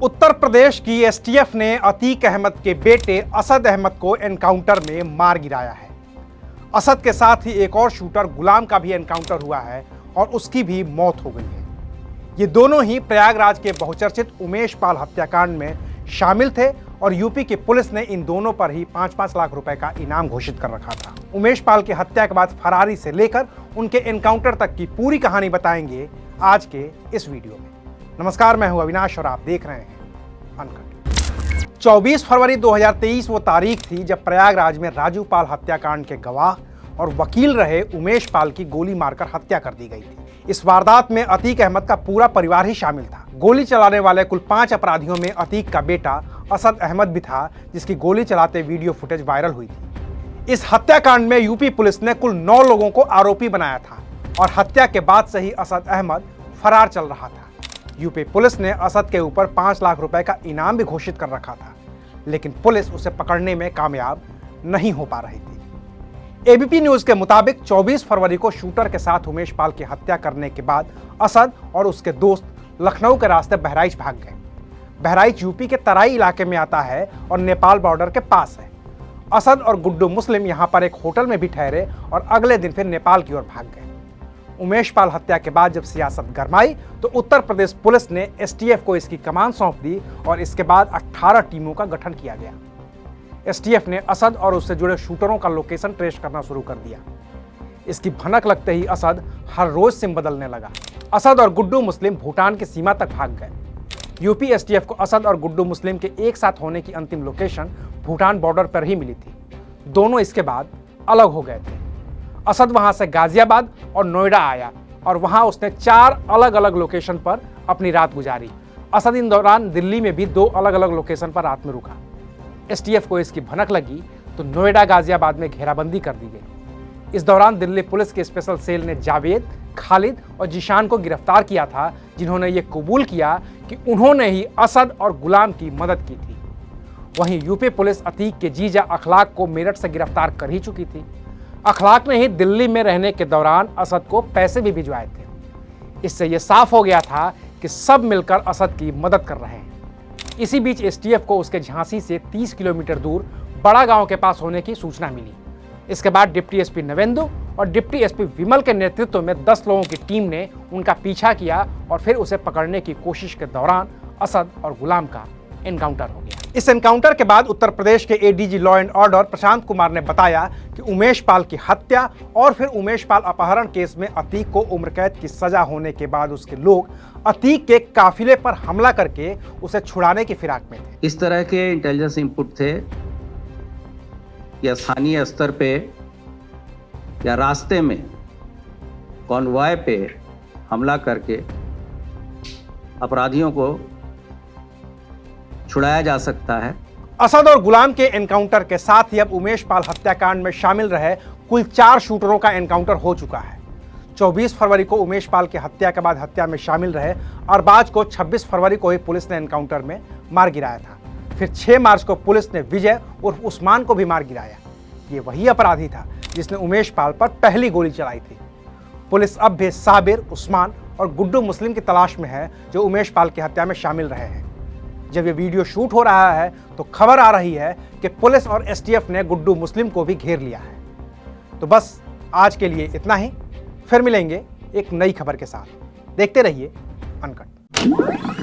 उत्तर प्रदेश की एसटीएफ ने अतीक अहमद के बेटे असद अहमद को एनकाउंटर में मार गिराया है। असद के साथ ही एक और शूटर गुलाम का भी एनकाउंटर हुआ है और उसकी भी मौत हो गई है। ये दोनों ही प्रयागराज के बहुचर्चित उमेश पाल हत्याकांड में शामिल थे और यूपी की पुलिस ने इन दोनों पर ही 5-5 लाख रुपए का इनाम घोषित कर रखा था। उमेश पाल की हत्या के बाद फरारी से लेकर उनके एनकाउंटर तक की पूरी कहानी बताएंगे आज के इस वीडियो में। नमस्कार, मैं हूं अविनाश और आप देख रहे हैं अनकट। 24 फरवरी 2023 वो तारीख थी जब प्रयागराज में राजू पाल हत्याकांड के गवाह और वकील रहे उमेश पाल की गोली मारकर हत्या कर दी गई थी। इस वारदात में अतीक अहमद का पूरा परिवार ही शामिल था। गोली चलाने वाले कुल 5 अपराधियों में अतीक का बेटा असद अहमद भी था, जिसकी गोली चलाते वीडियो फुटेज वायरल हुई थी। इस हत्याकांड में यूपी पुलिस ने कुल 9 लोगों को आरोपी बनाया था और हत्या के बाद से ही असद अहमद फरार चल रहा था। यूपी पुलिस ने असद के ऊपर 5 लाख रुपए का इनाम भी घोषित कर रखा था, लेकिन पुलिस उसे पकड़ने में कामयाब नहीं हो पा रही थी। एबीपी न्यूज के मुताबिक 24 फरवरी को शूटर के साथ उमेश पाल की हत्या करने के बाद असद और उसके दोस्त लखनऊ के रास्ते बहराइच भाग गए। बहराइच यूपी के तराई इलाके में आता है और नेपाल बॉर्डर के पास है। असद और गुड्डू मुस्लिम यहां पर एक होटल में भी ठहरे और अगले दिन फिर नेपाल की ओर भाग गए। उमेश पाल हत्या के बाद जब सियासत गरमाई तो उत्तर प्रदेश पुलिस ने एसटीएफ को इसकी कमान सौंप दी और इसके बाद 18 टीमों का गठन किया गया। एसटीएफ ने असद और उससे जुड़े शूटरों का लोकेशन ट्रेस करना शुरू कर दिया। इसकी भनक लगते ही असद हर रोज सिम बदलने लगा। असद और गुड्डू मुस्लिम भूटान की सीमा तक भाग गए। यूपी एसटीएफ को असद और गुड्डू मुस्लिम के एक साथ होने की अंतिम लोकेशन भूटान बॉर्डर पर ही मिली थी। दोनों इसके बाद अलग हो गए थे। असद वहां से गाजियाबाद और नोएडा आया और वहां उसने 4 अलग अलग लोकेशन पर अपनी रात गुजारी। असद इन दौरान दिल्ली में भी 2 अलग अलग लोकेशन पर रात में रुका। एसटीएफ को इसकी भनक लगी तो नोएडा गाजियाबाद में घेराबंदी कर दी गई। इस दौरान दिल्ली पुलिस के स्पेशल सेल ने जावेद, खालिद और जीशान को गिरफ्तार किया था, जिन्होंने ये कबूल किया कि उन्होंने ही असद और गुलाम की मदद की थी। वहीं यूपी पुलिस अतीक के जीजा अखलाक को मेरठ से गिरफ्तार कर ही चुकी थी। अखलाक ने ही दिल्ली में रहने के दौरान असद को पैसे भी भिजवाए थे। इससे यह साफ हो गया था कि सब मिलकर असद की मदद कर रहे हैं। इसी बीच एसटीएफ को उसके झांसी से 30 किलोमीटर दूर बड़ा गांव के पास होने की सूचना मिली। इसके बाद डिप्टी एसपी नवेंदु और डिप्टी एसपी विमल के नेतृत्व में 10 लोगों की टीम ने उनका पीछा किया और फिर उसे पकड़ने की कोशिश के दौरान असद और गुलाम का एनकाउंटर हो गया। इस एनकाउंटर के बाद उत्तर प्रदेश के ADG law and order Prashant Kumar ने बताया कि उमेश पाल की हत्या और फिर उमेश पाल अपहरण केस में अतीक को उम्र कैद की सजा होने के बाद उसके लोग अतीक के काफिले पर हमला करके उसे छुड़ाने की फिराक में थे। इस तरह के इंटेलिजेंस इनपुट थे या स्थानीय स्तर पे या रास्ते में कॉन्वॉय पे हमला करके अपराधियों को छुड़ाया जा सकता है। असद और गुलाम के एनकाउंटर के साथ ही अब उमेश पाल हत्याकांड में शामिल रहे कुल 4 शूटरों का एनकाउंटर हो चुका है। 24 फरवरी को उमेश पाल की हत्या के बाद हत्या में शामिल रहे अरबाज को 26 फरवरी को ही पुलिस ने एनकाउंटर में मार गिराया था। फिर 6 मार्च को पुलिस ने विजय उर्फ उस्मान को भी मार गिराया। ये वही अपराधी था जिसने उमेश पाल पर पहली गोली चलाई थी। पुलिस अब भी साबिर, उस्मान और गुड्डू मुस्लिम की तलाश में है, जो उमेश पाल की हत्या में शामिल रहे हैं। जब ये वीडियो शूट हो रहा है तो खबर आ रही है कि पुलिस और एसटीएफ ने गुड्डू मुस्लिम को भी घेर लिया है। तो बस आज के लिए इतना ही। फिर मिलेंगे एक नई खबर के साथ। देखते रहिए अनकट।